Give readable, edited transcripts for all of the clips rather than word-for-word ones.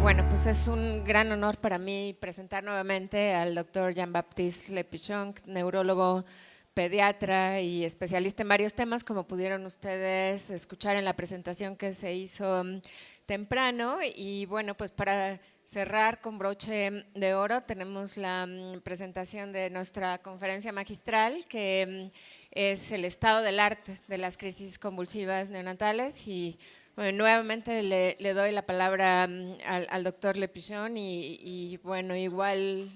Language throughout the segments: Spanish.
Bueno, pues es un gran honor para mí presentar nuevamente al doctor Jean-Baptiste Le Pichon, neurólogo, pediatra y especialista en varios temas, como pudieron ustedes escuchar en la presentación que se hizo temprano. Y bueno, pues para cerrar con broche de oro tenemos la presentación de nuestra conferencia magistral, que es el estado del arte de las crisis convulsivas neonatales. Y bueno, nuevamente le doy la palabra al doctor Le Pichon y bueno, igual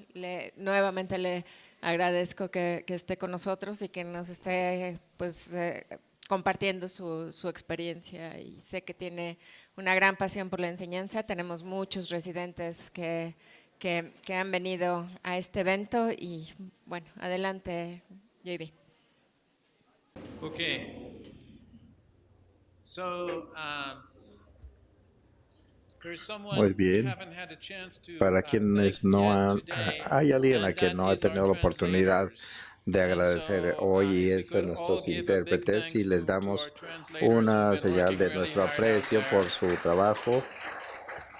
nuevamente le agradezco que esté con nosotros y que nos esté pues compartiendo su experiencia, y sé que tiene una gran pasión por la enseñanza. Tenemos muchos residentes que han venido a este evento y bueno, adelante, JB. Okay. So, Muy bien. Para quienes no han, hay alguien a quien no ha tenido la oportunidad de agradecer hoy, y es a nuestros intérpretes, y les damos una señal de nuestro aprecio por su trabajo.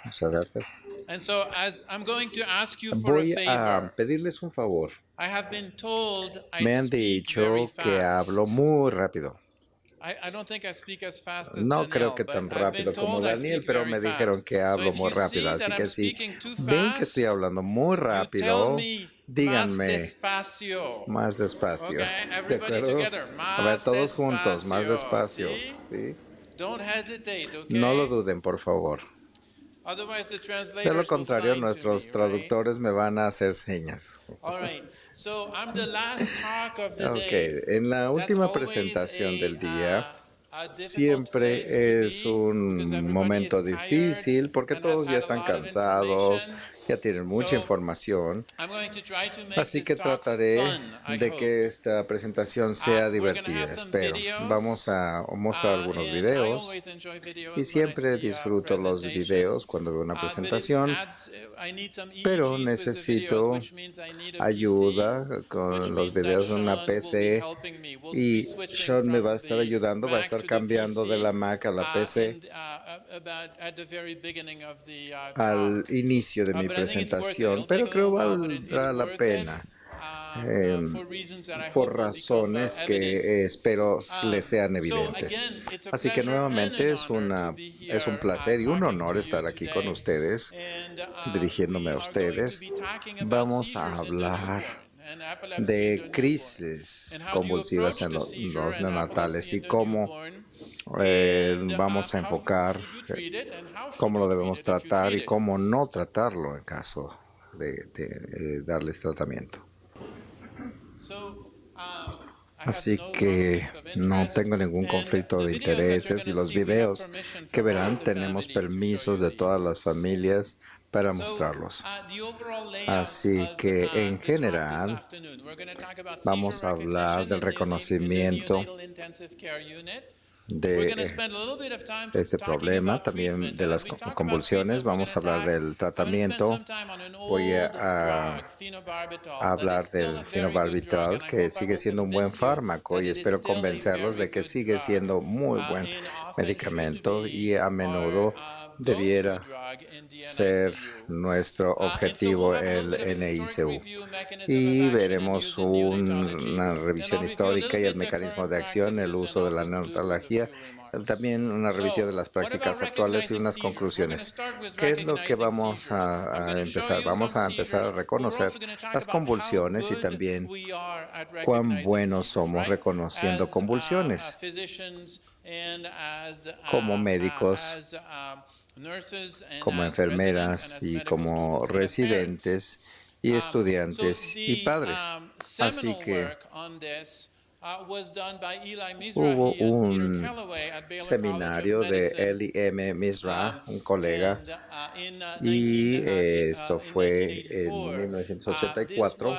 Muchas gracias. Voy a pedirles un favor. Me han dicho que hablo muy rápido. No creo que tan rápido como Daniel, pero me dijeron que hablo muy rápido. Así que si ven que estoy hablando muy rápido, díganme más despacio. ¿De acuerdo? A ver, todos juntos, más despacio. ¿Sí? No lo duden, por favor. De lo contrario, nuestros traductores me van a hacer señas. Ok, en la última presentación del día, siempre es un momento difícil porque todos ya están cansados, ya tienen mucha información. Así que trataré de que esta presentación sea divertida, espero. Vamos a mostrar algunos videos y siempre disfruto los videos cuando veo una presentación, pero necesito ayuda con los videos en una PC, y Sean me va a estar ayudando, va a estar cambiando de la Mac a la PC al inicio de mi presentación, pero creo valdrá la pena por razones que espero les sean evidentes. Así que nuevamente es un placer y un honor estar aquí con ustedes, dirigiéndome a ustedes. Vamos a hablar de crisis convulsivas en los neonatales y cómo vamos a enfocar cómo lo debemos tratar y cómo no tratarlo en caso de darles tratamiento. Así que no tengo ningún conflicto de intereses, y los videos que verán tenemos permisos de todas las familias para mostrarlos. Así que en general vamos a hablar del reconocimiento de este problema, también de las convulsiones. Vamos a hablar del tratamiento. Voy a hablar del fenobarbital, que sigue siendo un buen fármaco, y espero convencerlos de que sigue siendo muy buen medicamento y a menudo debiera ser nuestro objetivo el NICU. Y veremos una revisión histórica y el mecanismo de acción, el uso de la neonatología, también una revisión de las prácticas actuales y unas conclusiones. ¿Qué es lo que vamos a empezar? Vamos a empezar a reconocer las convulsiones y también cuán buenos somos reconociendo convulsiones como médicos, como enfermeras y como residentes y estudiantes y padres. Así que hubo un seminario de Eli M. Misra, un colega, y esto fue en 1984.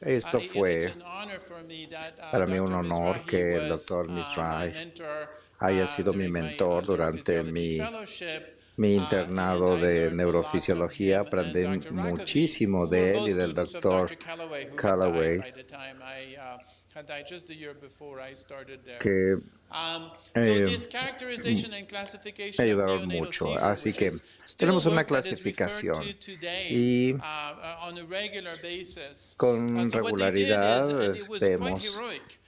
Esto fue para mí un honor que el doctor Misra haya sido mi mentor durante mi internado de neurofisiología. Aprendí muchísimo de él y del doctor Callaway, que Me ayudaron mucho. Así que tenemos una clasificación y con regularidad vemos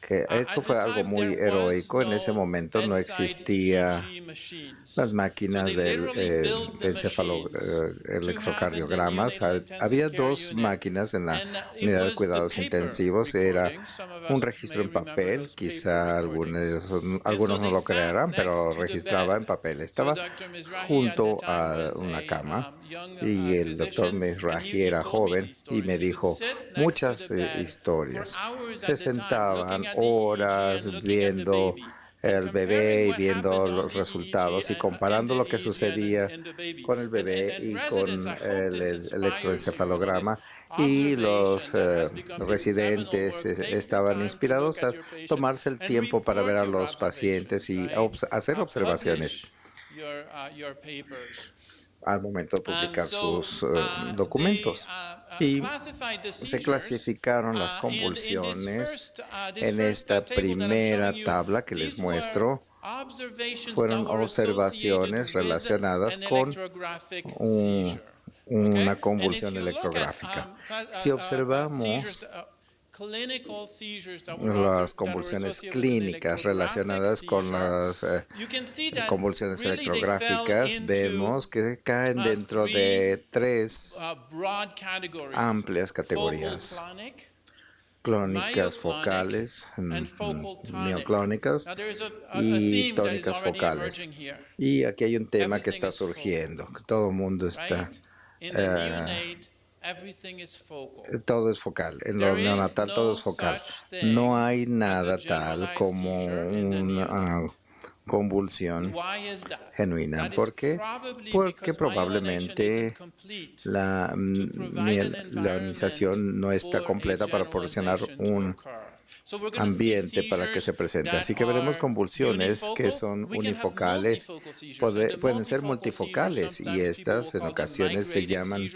que esto fue algo muy heroico. En ese momento no existía las máquinas del electrocardiogramas. Había dos máquinas en la unidad de cuidados intensivos. Era un registro en papel, quizá algunos no lo creerán, pero registraba en papel. Estaba junto a una cama y el doctor Mizrahi era joven y me dijo muchas historias. Se sentaban horas viendo el bebé y viendo los resultados y comparando lo que sucedía con el bebé y con el electroencefalograma, y los residentes estaban inspirados a tomarse el tiempo para ver a los pacientes y hacer observaciones al momento de publicar sus documentos. Y se clasificaron las convulsiones en esta primera tabla que les muestro. Fueron observaciones relacionadas con una convulsión electrográfica. Si observamos las convulsiones clínicas relacionadas con las convulsiones electrográficas, vemos que caen dentro de tres amplias categorías: clónicas focales, mioclónicas y tónicas focales. Y aquí hay un tema que está surgiendo, que todo el mundo está... todo es focal. En lo neonatal todo es focal. No hay nada tal como una convulsión genuina. ¿Por qué? Porque probablemente la ionización no está completa para proporcionar un ambiente para que se presente. Así que veremos convulsiones que son unifocales, pueden ser multifocales, y estas en ocasiones se llaman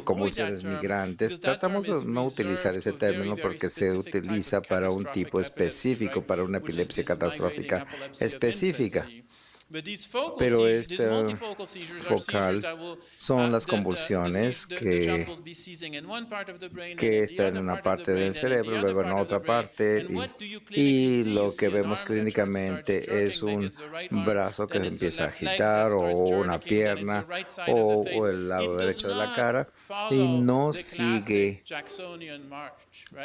convulsiones migrantes. Tratamos de no utilizar ese término porque se utiliza para un tipo específico, para una epilepsia catastrófica específica. Pero este focal son las convulsiones que están en una parte del cerebro, luego en otra parte, y lo que vemos clínicamente es un brazo que se empieza a agitar, o una pierna, o el lado derecho de la cara, y no sigue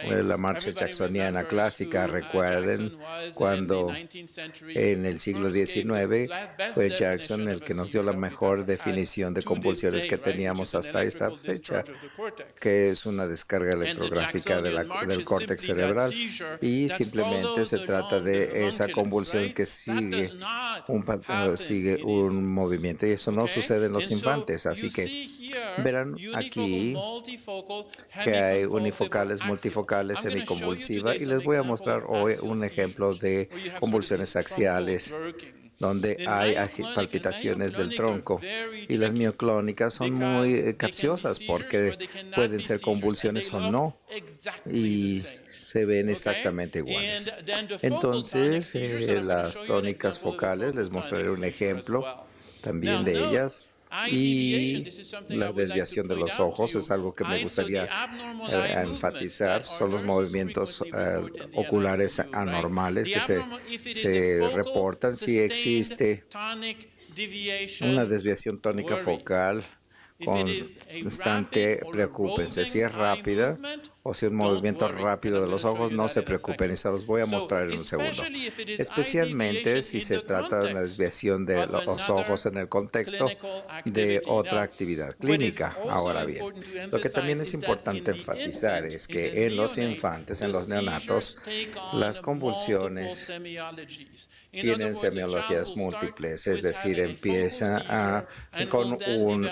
la marcha jacksoniana clásica. Recuerden cuando en el siglo XIX fue Jackson el que nos dio la mejor definición de convulsiones que teníamos hasta esta fecha, que es una descarga electrográfica del córtex cerebral, y simplemente se trata de esa convulsión que sigue un movimiento, y eso no sucede en los infantes. Así que verán aquí que hay unifocales, multifocales, semiconvulsiva, y les voy a mostrar hoy un ejemplo de convulsiones axiales donde hay palpitaciones del tronco, y las mioclónicas son muy capciosas porque pueden ser convulsiones o no, y se ven exactamente iguales. Entonces, las tónicas focales, les mostraré un ejemplo también de ellas. Y la desviación de los ojos es algo que me gustaría enfatizar. Son los movimientos oculares anormales que se reportan si existe una desviación tónica focal constante. Preocúpense si es rápida o si un movimiento rápido de los ojos. No se preocupen, y se los voy a mostrar en un segundo. Especialmente si se trata de una desviación de los ojos en el contexto de otra actividad clínica. Ahora bien, lo que también es importante enfatizar es que en los infantes, en los neonatos, las convulsiones tienen semiologías múltiples, es decir, empieza con un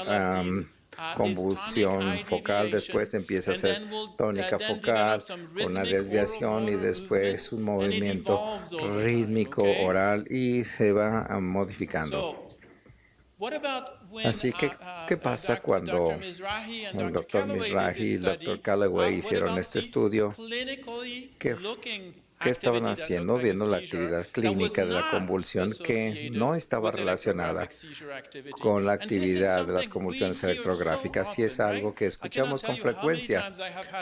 convulsión focal, después empieza a ser tónica focal, una desviación, y después un movimiento rítmico oral, y se va modificando. Así que, ¿qué pasa cuando el doctor Mizrahi y el doctor Callaway hicieron este estudio? Que ¿Qué estaban haciendo? Viendo la actividad clínica de la convulsión que no estaba relacionada con la actividad de las convulsiones electrográficas, y es algo que escuchamos con frecuencia.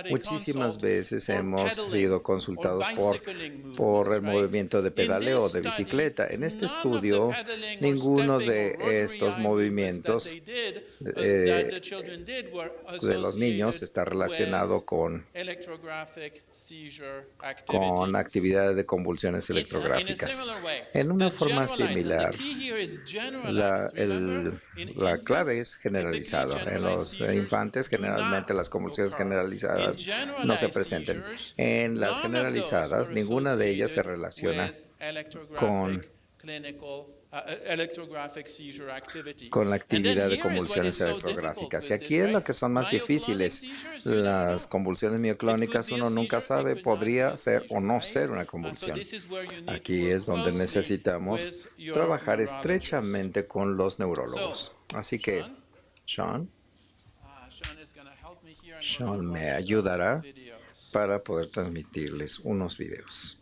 Muchísimas veces hemos sido consultados por el movimiento de pedaleo de bicicleta. En este estudio, ninguno de estos movimientos de los niños está relacionado con actividad de convulsiones electrográficas. En una forma similar, la clave es generalizado. En los infantes, generalmente las convulsiones generalizadas no se presentan. En las generalizadas, ninguna de ellas se relaciona con la actividad de convulsiones electrográficas. Y aquí es lo que son más difíciles. Las convulsiones mioclónicas, uno nunca sabe, podría ser o no ser una convulsión. Aquí es donde necesitamos trabajar estrechamente con los neurólogos. Así que, Sean me ayudará para poder transmitirles unos videos.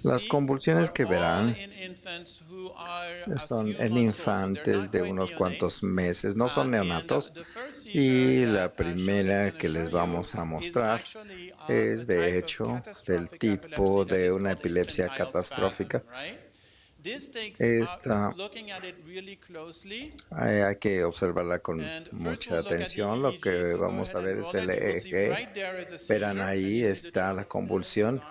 Las convulsiones que verán son en infantes de unos cuantos meses, no son neonatos, y la primera que les vamos a mostrar es de hecho del tipo de una epilepsia catastrófica. Esta hay que observarla con mucha atención. Lo que vamos a ver es el EEG. Verán, ahí está la convulsión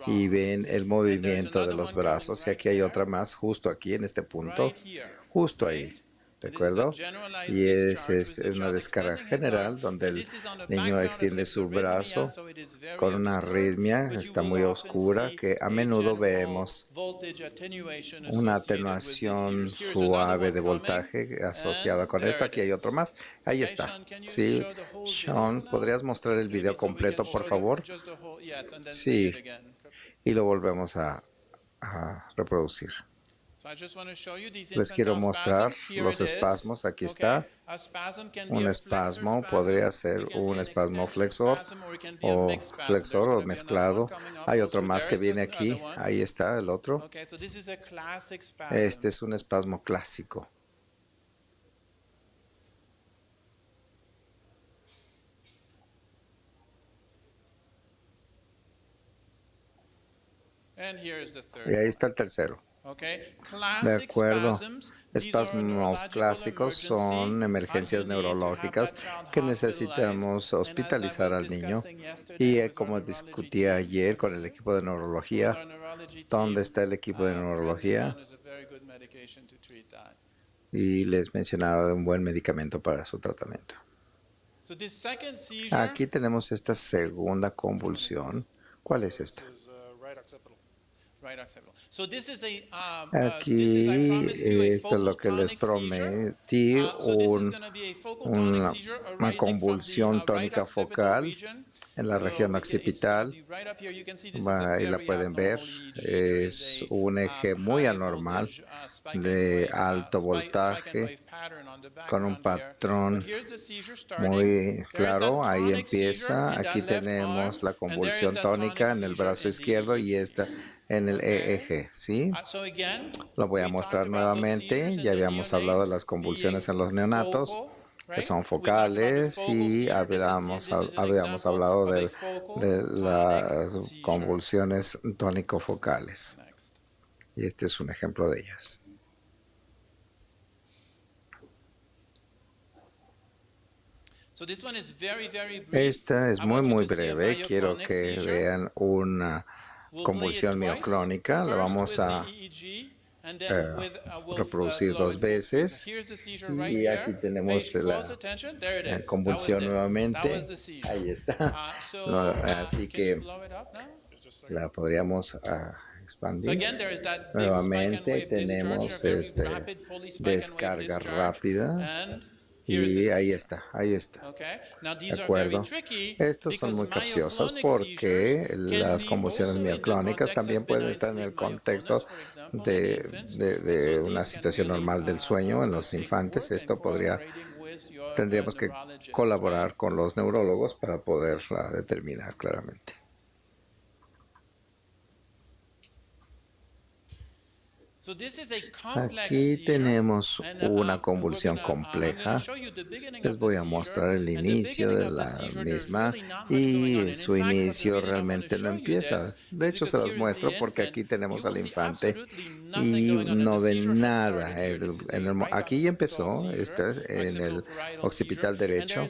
y ven el movimiento de los brazos. Y aquí hay otra más, justo aquí en este punto, justo ahí. ¿De acuerdo? Y esa es una descarga general donde el niño extiende su brazo con una arritmia, está muy oscura, que a menudo vemos una atenuación suave de voltaje asociada con esto. Aquí hay otro más. Ahí está. Sí, Sean, ¿podrías mostrar el video completo, por favor? Sí, y lo volvemos a reproducir. Les quiero mostrar los espasmos. Aquí está. Un espasmo podría ser un espasmo flexor o mezclado. Hay otro más que viene aquí. Ahí está el otro. Este es un espasmo clásico. Y ahí está el tercero. De acuerdo. Espasmos clásicos son emergencias neurológicas que necesitamos hospitalizar al niño. Y como discutí ayer con el equipo de neurología, ¿dónde está el equipo de neurología? Y les mencionaba de un buen medicamento para su tratamiento. Aquí tenemos esta segunda convulsión. ¿Cuál es esta? Aquí, esto es lo que les prometí, una convulsión tónica focal en la región occipital. Ahí la pueden ver. Es un eje muy anormal de alto voltaje con un patrón muy claro. Ahí empieza. Aquí tenemos la convulsión tónica en el brazo izquierdo y esta en el EEG, ¿sí? Lo voy a mostrar nuevamente. Ya habíamos hablado de las convulsiones en los neonatos, que son focales, y habíamos hablado de las convulsiones tónico-focales. Y este es un ejemplo de ellas. Esta es muy breve. Quiero que vean una convulsión mioclónica. La vamos a reproducir 2 veces. Y aquí tenemos la convulsión nuevamente. Ahí está. Así que la podríamos expandir. Nuevamente tenemos descarga rápida y ahí está. ¿De acuerdo? Estos son muy capciosas porque las convulsiones mioclónicas también pueden estar en el contexto de una situación normal del sueño en los infantes. Tendríamos que colaborar con los neurólogos para poderla determinar claramente. Aquí tenemos una convulsión compleja. Les voy a mostrar el inicio de la misma y su inicio realmente no empieza. De hecho, se los muestro porque aquí tenemos al infante y no ven nada. Aquí ya empezó, en el occipital derecho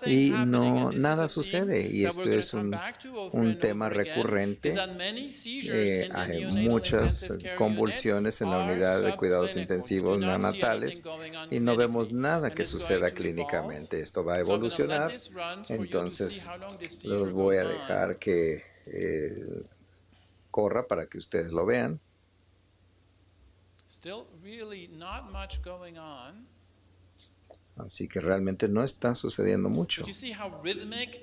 y nada sucede. Y esto es un tema recurrente. Hay muchas convulsiones en la unidad de cuidados intensivos neonatales y no vemos nada que suceda clínicamente. Esto va a evolucionar, entonces los voy a dejar que corra para que ustedes lo vean. Así que realmente no está sucediendo mucho.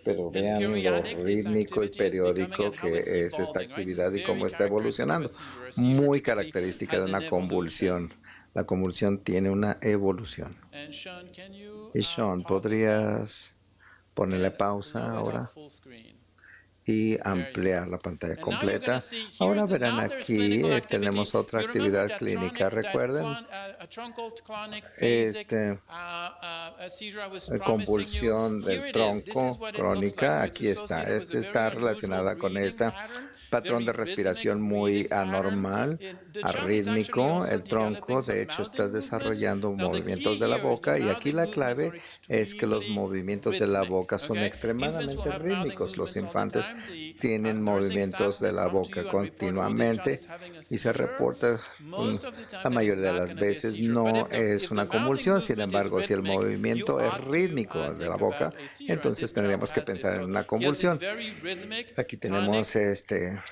Pero vean lo rítmico y periódico que es esta actividad y cómo está evolucionando. Muy característica de una convulsión. La convulsión tiene una evolución. Y Sean, ¿podrías ponerle pausa ahora y ampliar la pantalla completa? Ahora verán aquí, tenemos otra actividad clínica. Recuerden, convulsión del tronco crónica, aquí está. Está relacionada con este patrón de respiración muy anormal, arrítmico. El tronco, de hecho, está desarrollando movimientos de la boca y aquí la clave es que los movimientos de la boca son extremadamente rítmicos. Los infantes tienen movimientos de la boca continuamente y se reporta la mayoría de las veces no es una convulsión. Sin embargo, si el movimiento es rítmico de la boca, entonces tendríamos que pensar en una convulsión. Aquí tenemos esta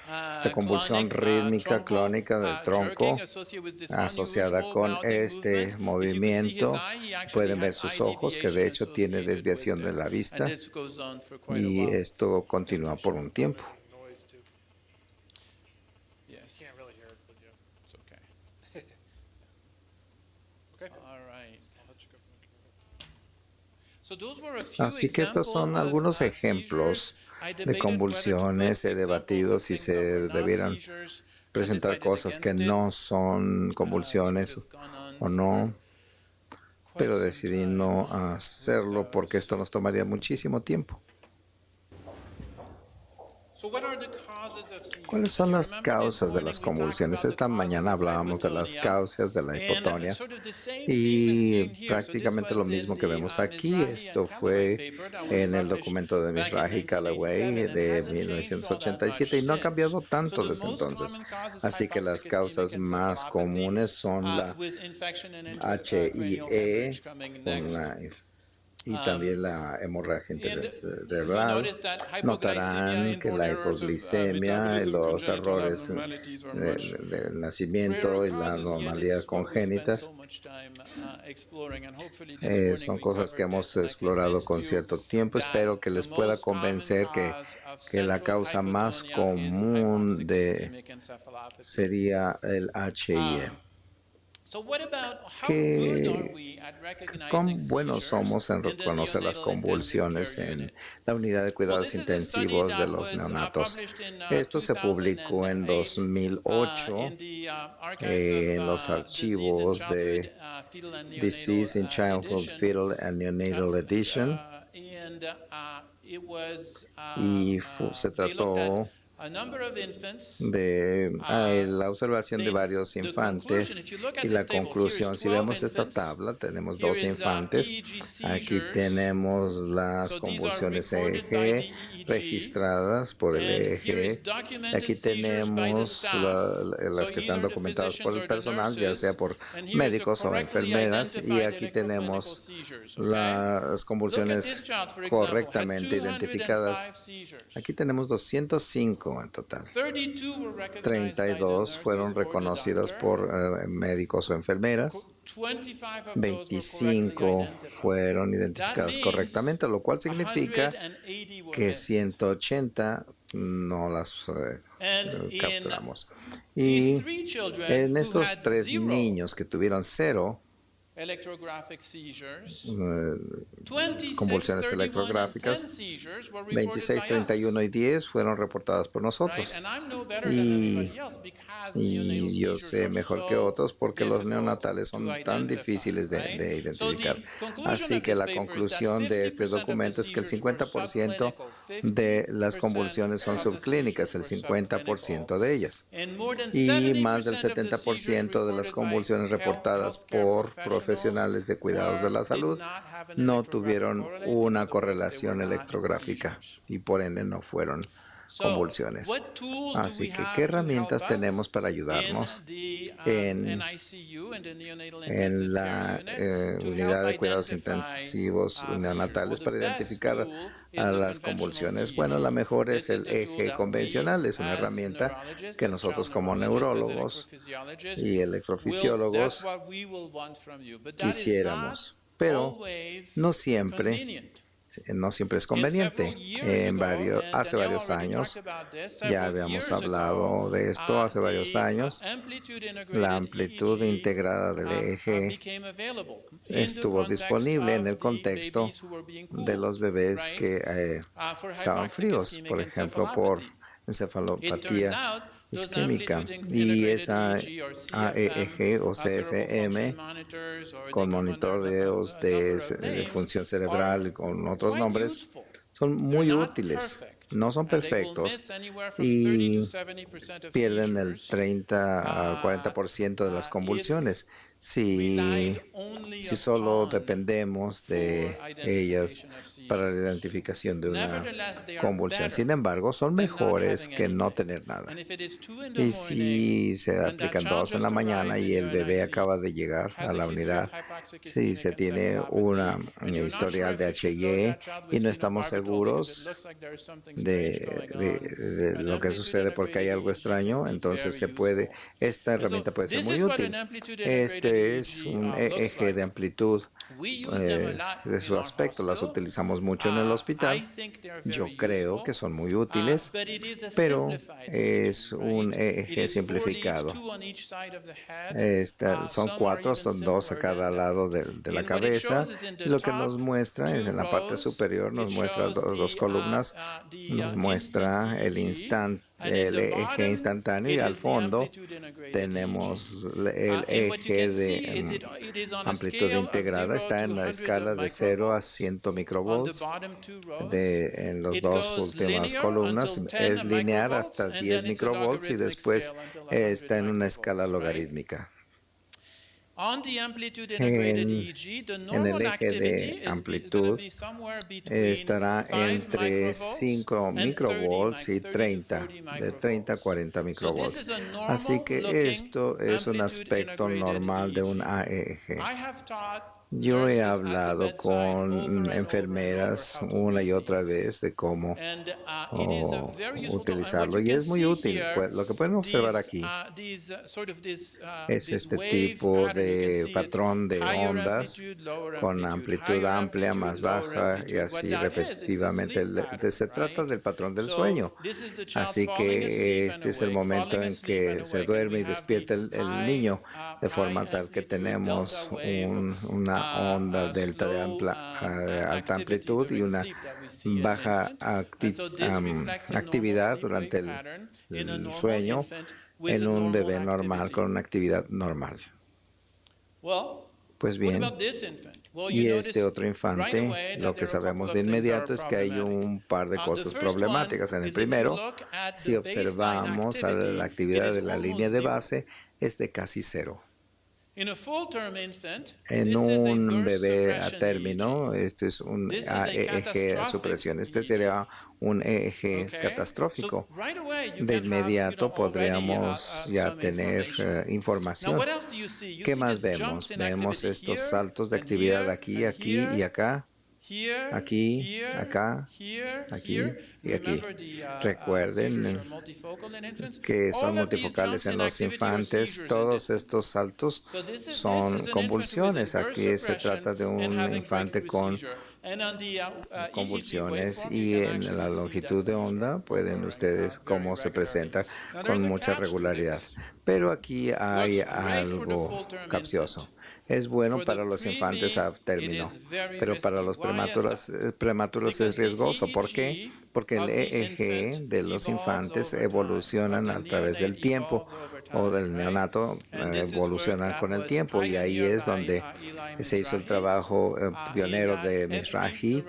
convulsión rítmica clónica del tronco asociada con este movimiento. Pueden ver sus ojos, que de hecho tiene desviación de la vista, y esto continúa por un tiempo. Así que estos son algunos ejemplos de convulsiones. He debatido si se debieran presentar cosas que no son convulsiones o no, pero decidí no hacerlo porque esto nos tomaría muchísimo tiempo. ¿Cuáles son las causas de las convulsiones? Esta mañana hablábamos de las causas de la hipotonía y prácticamente lo mismo que vemos aquí. Esto fue en el documento de Mizrahi y Callaway de 1987 y no ha cambiado tanto desde entonces. Así que las causas más comunes son la HIE y también la hemorragia cerebral. Notarán que la hipoglicemia, los errores del nacimiento y la anormalidad congénitas son cosas que hemos explorado con cierto tiempo. Espero que les pueda convencer que la causa más común sería el HIE. ¿Cuán buenos somos en reconocer las convulsiones en la unidad de cuidados intensivos de los neonatos? Esto se publicó en 2008 en los archivos de Disease in Childhood, Fetal and Neonatal Edition, y se trató de la observación de varios infantes y la conclusión. Si vemos esta tabla, tenemos dos infantes. Aquí tenemos las convulsiones EEG registradas por el EEG. Aquí tenemos las que están documentadas por el personal, ya sea por médicos o enfermeras, y aquí tenemos las convulsiones correctamente identificadas. Aquí tenemos 205 35 en total. 32 fueron reconocidos por médicos o enfermeras. 25 fueron identificadas correctamente, lo cual significa que 180 no las capturamos. Y en estos 3 niños que tuvieron 0 convulsiones electrográficas, 26, 31 y 10 fueron reportadas por nosotros. Y yo sé mejor que otros porque los neonatales son tan difíciles de identificar. Así que la conclusión de este documento es que el 50% de las convulsiones son subclínicas, el 50% de ellas. Y más del 70% de las convulsiones reportadas por profesionales de cuidados de la salud no tuvieron una correlación electrográfica y por ende no fueron convulsiones. Así que, ¿qué herramientas tenemos para ayudarnos en la unidad de cuidados intensivos neonatales para identificar a las convulsiones? Bueno, la mejor es el EEG convencional, es una herramienta que nosotros como neurólogos y electrofisiólogos quisiéramos, pero no siempre es conveniente. Hace varios años, ya habíamos hablado de esto hace varios años, la amplitud integrada del EEG estuvo disponible en el contexto de los bebés que estaban fríos, por ejemplo, por encefalopatía isquémica, y esa AEG o CFM con monitoreos de función cerebral con otros nombres son muy útiles. No son perfectos y pierden el 30 al 40% de las convulsiones si solo dependemos de ellas para la identificación de una convulsión. Sin embargo, son mejores que no tener nada. Y si se aplican 2 en la mañana y el bebé acaba de llegar a la unidad, si se tiene una historial de HIE y no estamos seguros de lo que sucede porque hay algo extraño, entonces esta herramienta puede ser muy útil. Este es un EEG de amplitud de su aspecto. Las utilizamos mucho en el hospital. Yo creo que son muy útiles, pero es un EEG simplificado. Son 4, son 2 a cada lado de la cabeza. Y lo que nos muestra es en la parte superior, nos muestra 2 columnas, nos muestra el EEG instantáneo, y al fondo tenemos el EEG de amplitud integrada. Está en la escala de 0 a 100 microvolts. En las 2 últimas columnas es lineal hasta 10 microvolts y después está en una escala logarítmica. En el eje de amplitud estará entre 5 microvolts y 30, de 30 a 40 microvolts. Así que esto es un aspecto normal de un AEG. Yo he hablado con enfermeras una y otra vez de cómo utilizarlo, y es muy útil. Lo que pueden observar aquí es este tipo de patrón de ondas con amplitud amplia, más baja y así repetitivamente. Se trata del patrón del sueño. Así que este es el momento en que se duerme y despierta el niño, de forma tal que tenemos una onda delta de alta amplitud y una baja actividad durante el sueño en un bebé normal con una actividad normal. Pues bien, y este otro infante, lo que sabemos de inmediato es que hay un par de cosas problemáticas. En el primero, si observamos la actividad de la línea de base, es de casi 0. En un bebé a término, este es un EEG a supresión. Este sería un EEG catastrófico. De inmediato podríamos ya tener información. ¿Qué más vemos? Vemos estos saltos de actividad aquí, aquí y acá. aquí, acá, aquí y aquí. Recuerden que son multifocales en los infantes. Todos estos saltos son convulsiones. Aquí se trata de un infante con convulsiones y en la longitud de onda pueden ustedes cómo se presenta con mucha regularidad. Pero aquí hay algo capcioso. Es bueno para los infantes a término, pero para los prematuros es riesgoso. ¿Por qué? Porque el EEG de los infantes evolucionan a través del tiempo, o del neonato evolucionan con el tiempo, y ahí es donde se hizo el trabajo pionero de Mizrahi,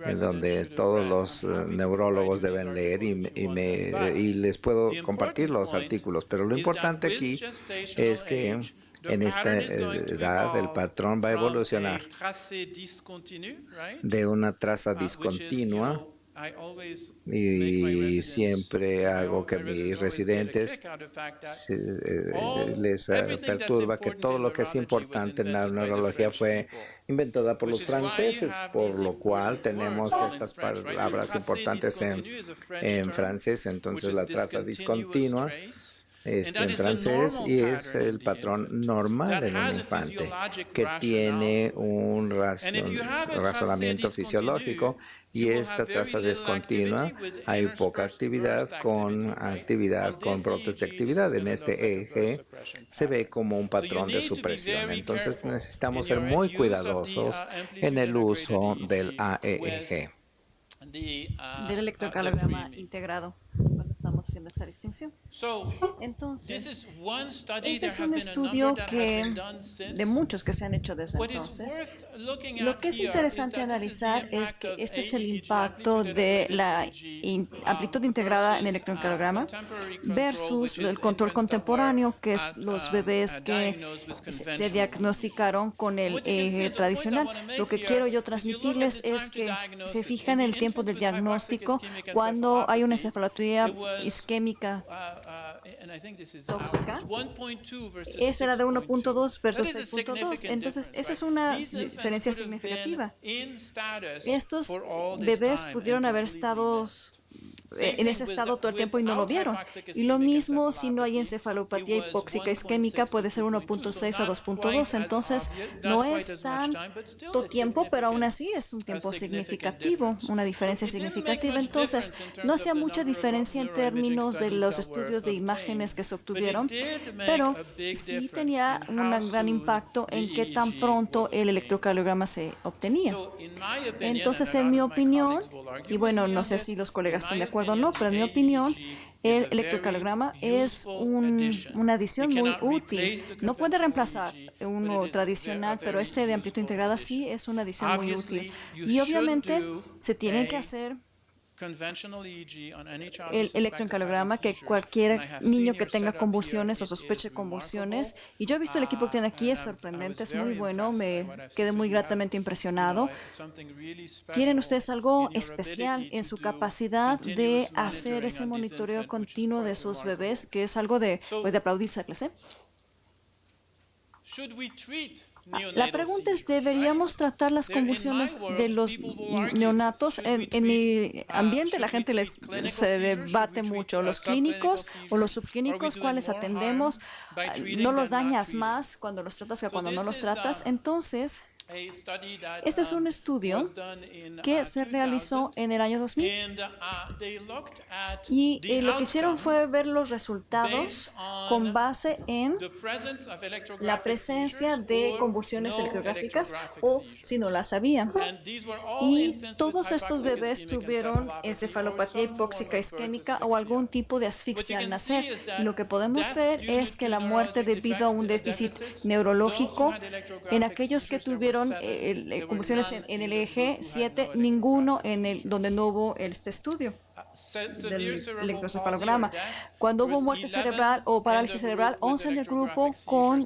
en donde todos los neurólogos deben leer y les puedo compartir los artículos. Pero lo importante aquí es que en esta edad el patrón va a evolucionar de una traza discontinua, y siempre hago que mis residentes les perturba que todo lo que es importante en la neurología fue inventada por los franceses, por lo cual tenemos estas palabras importantes en francés. Entonces la traza discontinua en francés y es el patrón normal en un infante que tiene un razonamiento fisiológico, y esta traza discontinua hay poca actividad con brotes de actividad. En este EEG se ve como un patrón de supresión. Entonces necesitamos ser muy cuidadosos en el uso del AEEG. Del electrocardiograma integrado, cuando estamos haciendo esta distinción. Entonces, este es un estudio de muchos que se han hecho desde entonces. Lo que es interesante analizar es que este es el impacto de la amplitud integrada en el electrocardiograma versus el control contemporáneo, que es los bebés que se diagnosticaron con el EEG tradicional. Lo que quiero yo transmitirles es que se fijan en el tiempo del diagnóstico cuando hay una encefalopatía isquémica tóxica. Esa era de 1.2 versus 6.2. Entonces, esa es una diferencia significativa. Estos bebés pudieron haber estado en ese estado todo el tiempo y no lo vieron. Y lo mismo si no hay encefalopatía hipóxica isquémica, puede ser 1.6 a 2.2. Entonces, no es tanto tiempo, pero aún así es un tiempo significativo, una diferencia significativa. Entonces, no hacía mucha diferencia en términos de los estudios de imágenes que se obtuvieron, pero sí tenía un gran impacto en qué tan pronto el electrocardiograma se obtenía. Entonces, en mi opinión, y bueno, no sé si los colegas están de acuerdo o no, pero en mi opinión, el electrocardiograma es una adición muy útil. No puede reemplazar uno tradicional, pero este de amplitud integrada sí es una adición muy útil. Y obviamente se tienen que hacer el electroencefalograma que cualquier niño que tenga convulsiones o sospeche convulsiones, y yo he visto el equipo que tiene aquí, es sorprendente, es muy bueno, me quedé muy gratamente impresionado. Tienen ustedes algo especial en su capacidad de hacer ese monitoreo continuo de sus bebés, que es algo de aplaudírseles, ¿eh? La pregunta es, ¿deberíamos tratar las convulsiones de los neonatos? En mi ambiente la gente se debate mucho, los clínicos o los subclínicos, ¿cuáles atendemos? ¿No los dañas más cuando los tratas que cuando no los tratas? Entonces, este es un estudio que se realizó en el año 2000 y lo que hicieron fue ver los resultados con base en la presencia de convulsiones electrográficas o si no las había. Y todos estos bebés tuvieron encefalopatía hipóxica isquémica o algún tipo de asfixia al nacer. Y lo que podemos ver es que la muerte debido a un déficit neurológico en aquellos que tuvieron convulsiones en el EEG 7, ninguno donde no hubo este estudio. del electroencefalograma. Cuando hubo muerte cerebral o parálisis cerebral, 11 en el grupo con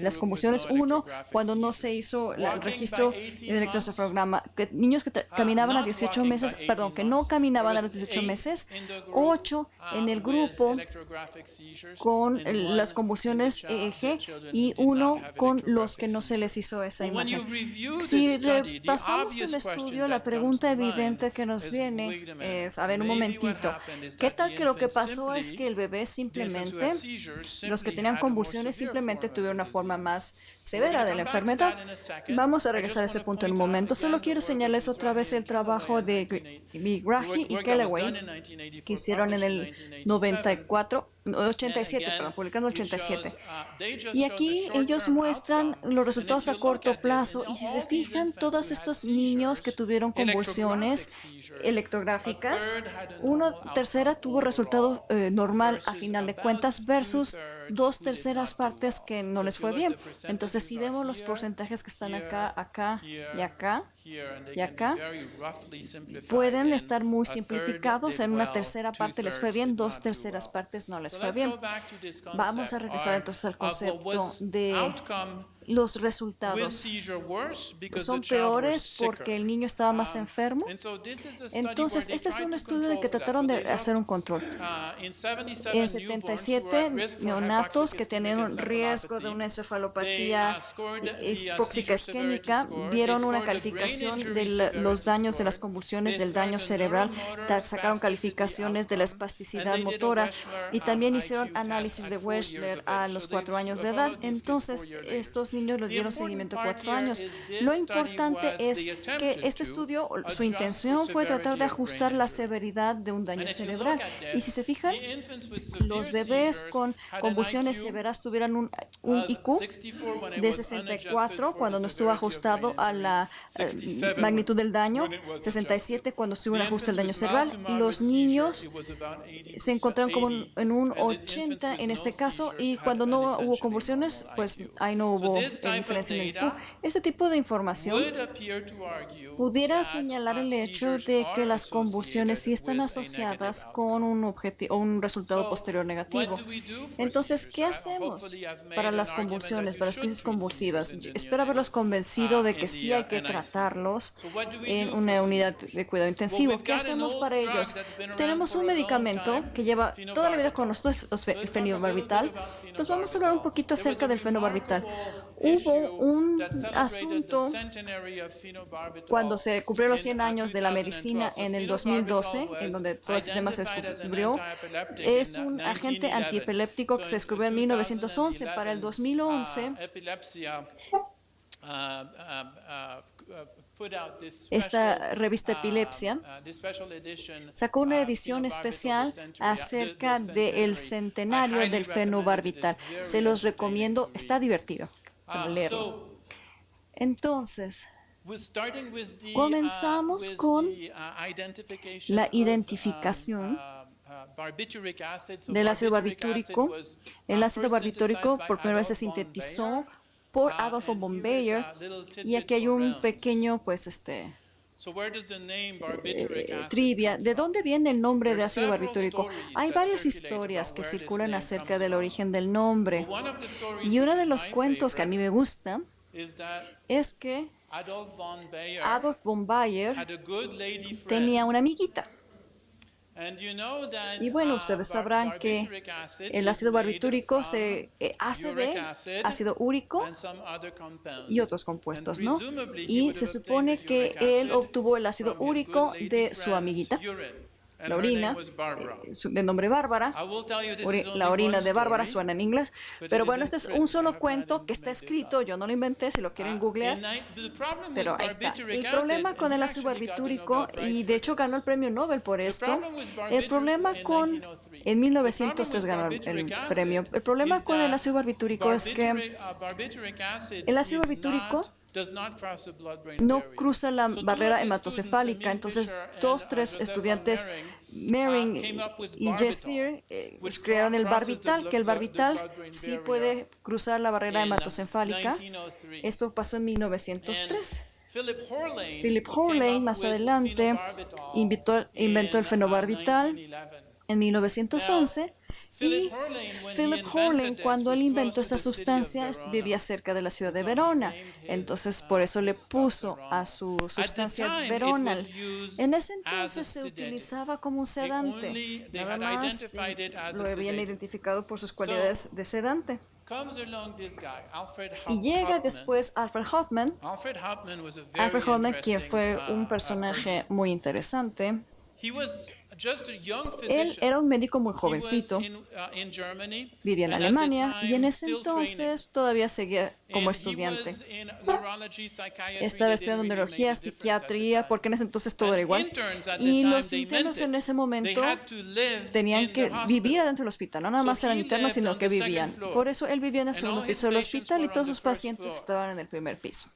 las convulsiones, 1 cuando no se hizo el registro del electroencefalograma. Niños que caminaban a 18 meses, perdón, que no caminaban a los 18 meses, 8 en el grupo con las convulsiones EEG y 1 con los que no se les hizo esa imagen. Si repasamos el estudio, la pregunta evidente que nos viene es, a ver, un momentito, ¿qué tal que lo que pasó es que el bebé simplemente, los que tenían convulsiones simplemente tuvieron una forma más severa de la enfermedad? Vamos a regresar a ese punto en un momento. Solo quiero señalarles otra vez el trabajo de Grahi y Kellaway que hicieron en el 87, publicando en 87. Y aquí ellos muestran los resultados a corto plazo y si se fijan, todos estos niños que tuvieron convulsiones electrográficas, una tercera tuvo resultado normal a final de cuentas versus 2/3 partes que no les fue bien. Entonces, si vemos los porcentajes que están acá, acá y acá, y acá, pueden estar muy simplificados. En una tercera parte les fue bien, 2/3 partes no les fue bien. Vamos a regresar entonces al concepto de los resultados. Son peores porque el niño estaba más enfermo. Entonces, este es un estudio en que trataron de hacer un control. En 77 neonatos que tenían un riesgo de una encefalopatía hipóxica isquémica vieron una calificación de los daños de las convulsiones, del daño cerebral, sacaron calificaciones de la espasticidad motora y también hicieron análisis de Wechsler a los 4 años de edad. Entonces, estos niños les dieron seguimiento 4 años. Lo importante es que este estudio, su intención fue tratar de ajustar la severidad de un daño cerebral. Y si se fijan, los bebés con convulsiones severas tuvieron un IQ de 64 cuando no estuvo ajustado a la magnitud del daño, 67 cuando estuvo un ajuste del daño cerebral. Los niños se encontraron como en un 80 en este caso y cuando no hubo convulsiones, pues ahí no hubo diferencia en el IQ. Este tipo de información pudiera señalar el hecho de que las convulsiones sí están asociadas con un resultado posterior negativo. Entonces, ¿qué hacemos para las convulsiones, para las crisis convulsivas? Espero haberlos convencido de que sí hay que tratarlos en una unidad de cuidado intensivo. ¿Qué hacemos para ellos? Tenemos un medicamento que lleva toda la vida con nosotros, el fenobarbital. Pues vamos a hablar un poquito acerca del fenobarbital. Hubo un asunto cuando se cumplieron los 100 años de la medicina en el 2012, en donde todo este tema se descubrió. Es un agente antiepiléptico que se descubrió en 1911. Para el 2011, esta revista Epilepsia sacó una edición especial acerca del centenario del fenobarbital. Se los recomiendo, está divertido leerlo. Entonces, comenzamos con la identificación del ácido barbitúrico. El ácido barbitúrico por primera vez se sintetizó por Adolfo von Baeyer y aquí hay un pequeño trivia. ¿De dónde viene el nombre de ácido barbitúrico? Hay varias historias que circulan acerca del origen del nombre y uno de los cuentos que a mí me gusta es que Adolf von Baeyer tenía una amiguita. Y bueno, ustedes sabrán que el ácido barbitúrico se hace de ácido úrico y otros compuestos, ¿no? Y se supone que él obtuvo el ácido úrico de su amiguita, la orina, de nombre Bárbara. La orina de Bárbara suena en inglés. Pero bueno, este es un solo cuento que está escrito. Yo no lo inventé, si lo quieren googlear. Pero ahí está. El problema con el ácido barbitúrico, y de hecho ganó el premio Nobel por esto, el problema con... En 1903 ganó el premio. El problema con el ácido barbitúrico es que el ácido barbitúrico no cruza la barrera hematocefálica. Entonces, 3 estudiantes, Mering y Jessir, crearon el barbital, que el barbital sí puede cruzar la barrera hematocefálica. Esto pasó en 1903. Philip Hourlane más adelante inventó el fenobarbital en 1911. Y Philip Hourlane, cuando él inventó esta sustancia, vivía cerca de la ciudad de Verona. Entonces, por eso le puso a su sustancia Veronal. En ese entonces se utilizaba como un sedante. Nada más lo habían identificado por sus cualidades de sedante. Y llega después Alfred Hoffman. Alfred Hoffman, quien fue un personaje muy interesante. Él era un médico muy jovencito, vivía en Alemania y en ese entonces todavía seguía como estudiante. Estaba estudiando neurología, psiquiatría, porque en ese entonces todo era igual. Y los internos en ese momento tenían que vivir adentro del hospital, no nada más eran internos, sino que vivían. Por eso él vivía en el segundo piso del hospital y todos sus pacientes estaban en el primer piso.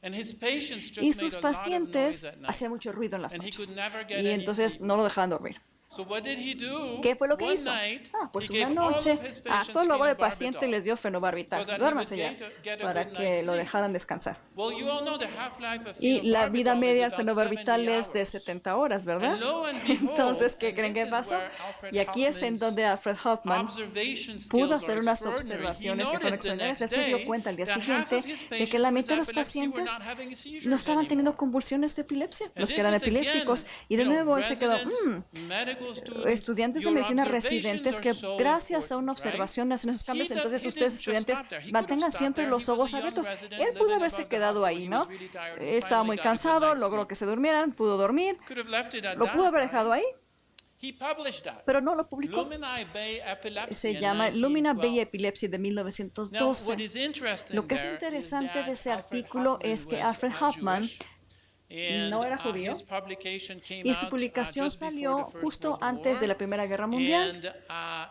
Y sus pacientes hacían mucho ruido en las noches y entonces no lo dejaban dormir. ¿Qué fue lo que hizo? Pues una noche a todo lo de paciente les dio fenobarbital. Duérmanse ya, para que lo dejaran descansar. Y la vida media del fenobarbital es de 70 horas, ¿verdad? Entonces, ¿qué creen que pasó? Y aquí es en donde Alfred Hoffman pudo hacer unas observaciones que fueron extraordinarias. Él se dio cuenta al día siguiente de que la mitad de los pacientes no estaban teniendo convulsiones de epilepsia, los que eran epilépticos. Y de nuevo él se quedó, estudiantes de medicina residentes que gracias a una observación hacen esos cambios, entonces ustedes estudiantes mantengan siempre los ojos abiertos. Él pudo haberse quedado ahí, ¿no? Estaba muy cansado, logró que se durmieran, pudo dormir, lo pudo haber dejado ahí, pero no lo publicó. Se llama Lumina Bay Epilepsy de 1912. Lo que es interesante de ese artículo es que Alfred Hoffman no era judío y su publicación salió justo antes de la Primera Guerra Mundial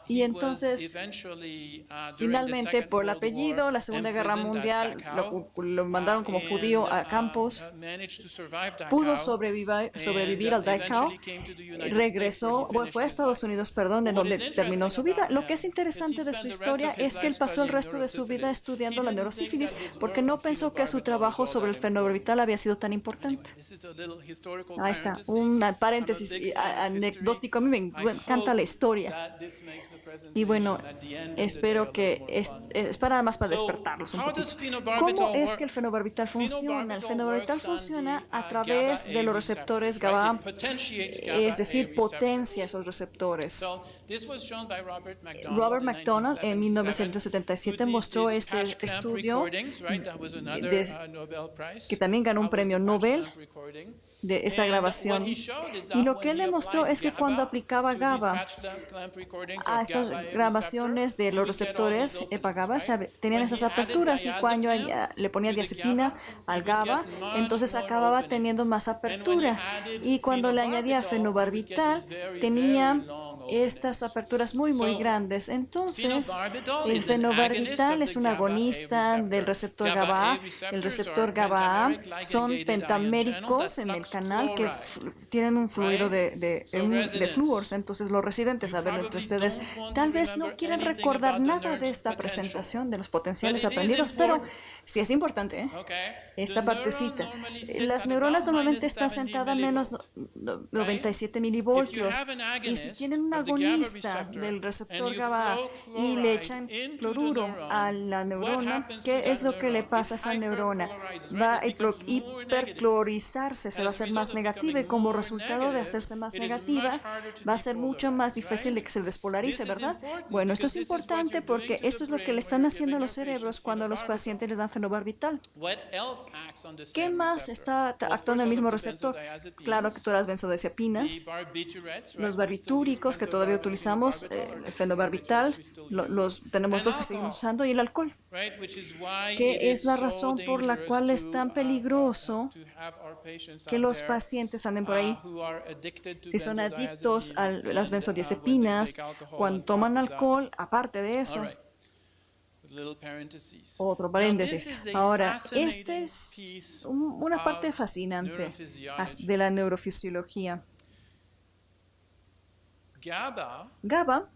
y entonces finalmente por el apellido, la Segunda Guerra Mundial lo mandaron como judío a campos, pudo sobrevivir al Dachau, regresó, fue a Estados Unidos, perdón, en donde terminó su vida. Lo que es interesante de su historia es que él pasó el resto de su vida estudiando la neurosífilis porque no pensó que su trabajo sobre el fenobarbital había sido tan importante. Ahí está, un paréntesis anecdótico. A mí me encanta la historia. Y bueno, espero que es para más para despertarlos un poquito. ¿Cómo es que el fenobarbital funciona? El fenobarbital funciona a través de los receptores GABA, es decir, potencia esos receptores. Robert McDonald en 1977 mostró este estudio que también ganó un premio Nobel de esta grabación. Y lo que él demostró es que cuando aplicaba GABA a estas grabaciones de los receptores EPA-GABA, tenían esas aperturas y cuando le ponía diazepina al GABA, entonces acababa teniendo más apertura. Y cuando le añadía fenobarbital, tenía estas aperturas muy grandes. Entonces, el fenobarbital es un agonista del receptor GABA. El receptor GABA son pentaméricos en el canal que tienen un fluido de flúors. Entonces, los residentes, a ver, entre ustedes, tal vez no quieren recordar nada de esta presentación de los potenciales aprendidos, pero sí es importante, ¿eh? Esta partecita. Las neuronas normalmente están sentadas a menos 97 milivoltios. Y si tienen un agonista del receptor GABA y le echan cloruro a la neurona, ¿qué es lo que le pasa a esa neurona? Va a hiperclorizarse, se va a hacer más negativa y como resultado de hacerse más negativa, va a ser mucho más difícil de que se despolarice, ¿verdad? Bueno, esto es importante porque esto es lo que le están haciendo a los cerebros cuando a los pacientes les dan fenobarbital. ¿Qué más está actuando en el mismo receptor? Claro que todas las benzodiazepinas, los barbitúricos que todavía utilizamos, el fenobarbital, tenemos dos que seguimos usando, y el alcohol, que es la razón por la cual es tan peligroso que los pacientes anden por ahí. Si son adictos a las benzodiazepinas, cuando toman alcohol, aparte de eso, otro paréntesis. Ahora, esta es una parte fascinante de la neurofisiología. GABA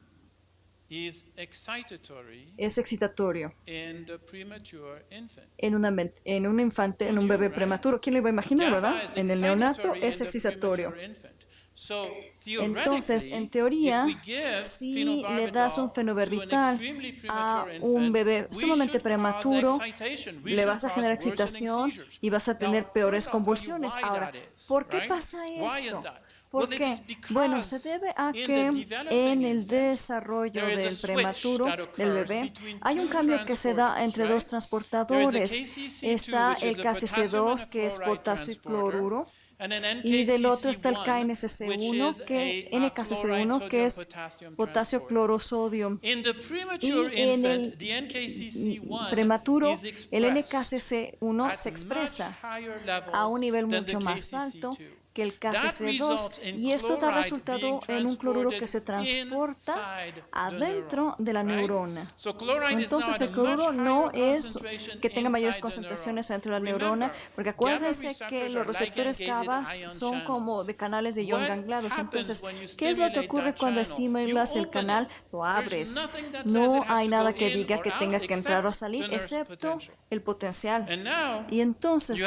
es excitatorio en un infante, en un bebé prematuro. ¿Quién lo iba a imaginar, verdad? En el neonato es excitatorio. Entonces, en teoría, si le das un fenobarbital a un bebé sumamente prematuro, le vas a generar excitación y vas a tener peores convulsiones. Ahora, ¿por qué pasa esto? ¿Por qué? Bueno, se debe a que en el desarrollo del prematuro, del bebé, hay un cambio que se da entre dos transportadores. Está el KCC2, que es potasio y cloruro, y del otro está el KNCC1, NKCC1, que es potasio clorosodio. Y en el prematuro, el NKCC1 se expresa a un nivel mucho más alto que el KCC2, y esto da resultado en un cloruro que se transporta adentro de la neurona. Entonces, el cloruro no es que tenga mayores concentraciones dentro de la neurona, porque acuérdense que los receptores GABA son como de canales de ion gangliados. Entonces, ¿qué es lo que ocurre cuando estimulas el canal? Lo abres. No hay nada que diga que tenga que entrar o salir, excepto el potencial. Y entonces,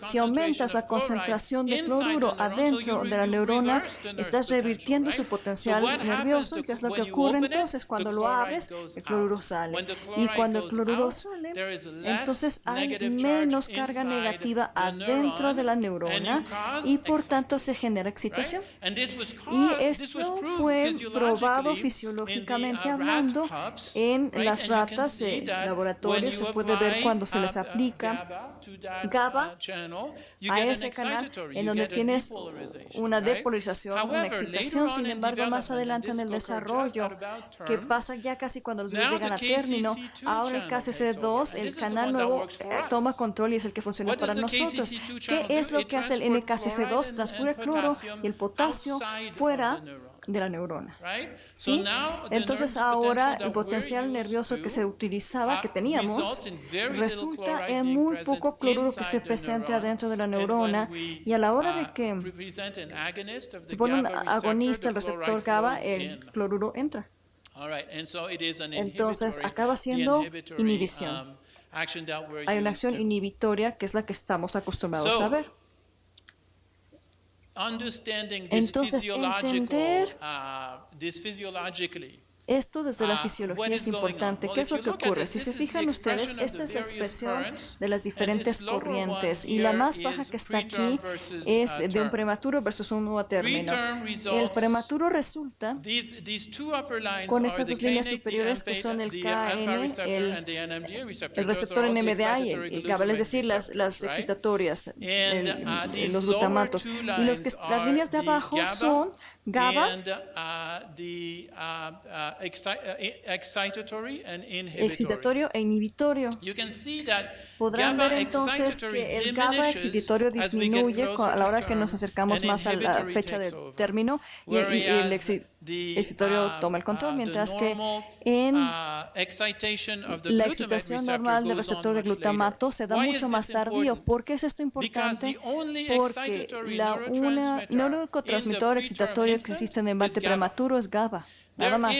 si aumentas la concentración de cloruro adentro de la neurona, estás revirtiendo su potencial nervioso. ¿Qué es lo que ocurre entonces? Cuando lo abres, el cloruro sale. Y cuando el cloruro sale, entonces hay menos carga negativa adentro de la neurona y por tanto se genera excitación. Y esto fue probado fisiológicamente hablando en las ratas de laboratorio. Se puede ver cuando se les aplica GABA a ese canal en donde tienes una depolarización, una excitación. Sin embargo, más adelante en el desarrollo, que pasa ya casi cuando los bebés llegan a término, ahora el KCC2, el canal nuevo, toma control y es el que funciona para nosotros. ¿Qué es lo que hace el NKCC2? Transporta el cloro y el potasio fuera de la neurona. ¿Sí? Entonces ahora el potencial nervioso que se utilizaba, que teníamos, resulta en muy poco cloruro que esté presente adentro de la neurona, y a la hora de que se pone un agonista el receptor GABA, el cloruro entra. Entonces acaba siendo inhibición. Hay una acción inhibitoria que es la que estamos acostumbrados a ver. Entonces, entender esto desde la fisiología es importante. ¿Qué es lo que ocurre? Si se fijan ustedes, esta es la expresión de las diferentes corrientes, y la más baja que está aquí es de un prematuro versus un nuevo término. El prematuro resulta con estas dos líneas superiores que son el KN, el receptor NMDA y el GABA, es decir, las excitatorias, los glutamatos. Y las líneas de abajo son GABA, excitatorio e inhibitorio. Podrán ver entonces que el GABA excitatorio disminuye a la hora que nos acercamos más a la fecha de término, y el excitatorio toma el control, mientras que en la excitación normal del receptor de glutamato se da mucho más tardío. ¿Por qué es esto importante? Porque el neurotransmisor excitatorio que existe en el embate prematuro es GABA, nada más.